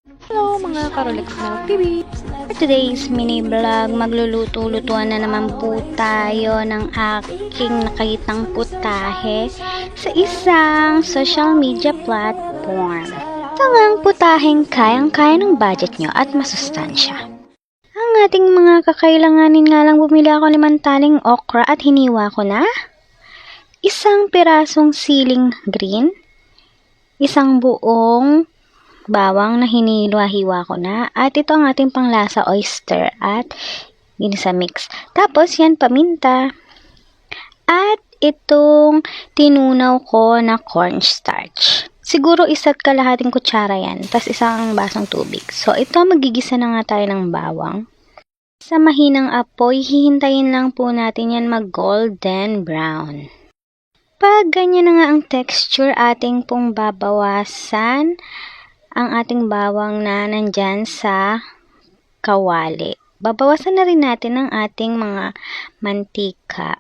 Hello mga Karolex Milk TV! For today's mini vlog, magluluto-lutuan na naman po tayo ng aking nakitang putahe sa isang social media platform. Tangang putaheng kayang-kaya ng budget nyo at masustansya. Ang ating mga kakailanganin nga lang, bumili ako 5 taling okra at hiniwa ko na. Isang pirasong siling green. Isang buong bawang na hinilo-hiwa ko na. At ito ang ating panglasa, oyster at ginisa mix. Tapos yan, paminta. At itong tinunaw ko na cornstarch. Siguro 1 kalahating kutsara yan. Tapos isang basong tubig. So ito, magigisa na nga tayo ng bawang. Sa mahinang apoy, hihintayin lang po natin yan mag golden brown. Pag ganyan na nga ang texture, ating pong babawasan ang ating bawang na nandyan sa kawali. Babawasan na rin natin ang ating mga mantika.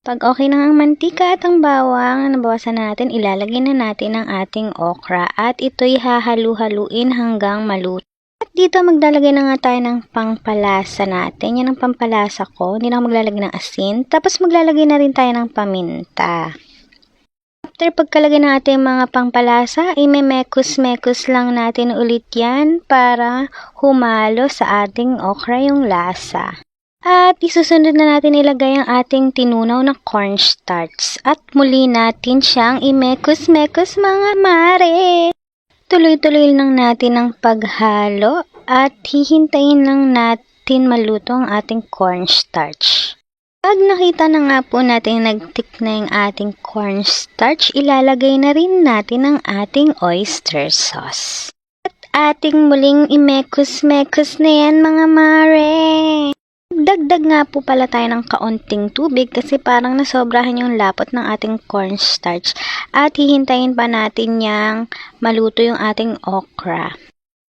Pag okay na ang mantika at ang bawang, nabawasan na natin, ilalagay na natin ang ating okra at ito'y hahalu-haluin hanggang maluto. At dito maglalagay na nga tayo ng pangpalasa natin. Yan ang pampalasa ko. Hindi na ako maglalagay ng asin. Tapos maglalagay na rin tayo ng paminta. After pagkalagay ng ating mga pangpalasa, imemekos-mekos lang natin ulit yan para humalo sa ating okra yung lasa. At isusunod na natin ilagay ang ating tinunaw na cornstarch. At muli natin siyang imekos-mekos mga mare. Tuloy-tuloy lang natin ang paghalo at hihintayin lang natin maluto ang ating cornstarch. Pag nakita na nga po natin nagtik na yung ating cornstarch, ilalagay na rin natin ang ating oyster sauce. At ating muling imekos-mekos na yan mga mare. Dagdag nga po pala tayo ng kaunting tubig kasi parang nasobrahan yung lapot ng ating cornstarch at hihintayin pa natin yang maluto yung ating okra.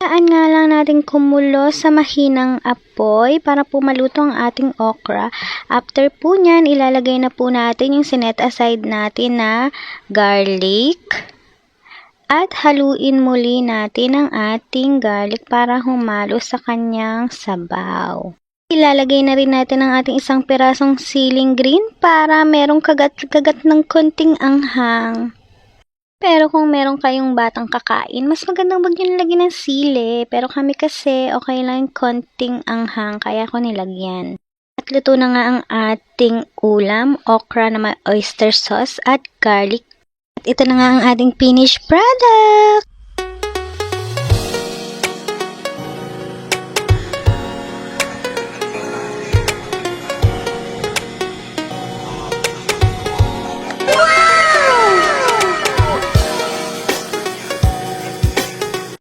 Hayaan nga lang natin kumulo sa mahinang apoy para po maluto ang ating okra. After po nyan, ilalagay na po natin yung sinet aside natin na garlic. At haluin muli natin ang ating garlic para humalo sa kanyang sabaw. Ilalagay na rin natin ang ating 1 pirasong siling green para merong kagat-kagat ng konting anghang. Pero kung meron kayong batang kakain, mas magandang wag nyo nilagyan ng sili. Pero kami kasi okay lang yung konting anghang, kaya ko nilagyan. At luto na nga ang ating ulam, okra na may oyster sauce at garlic. At ito na nga ang ating finished product!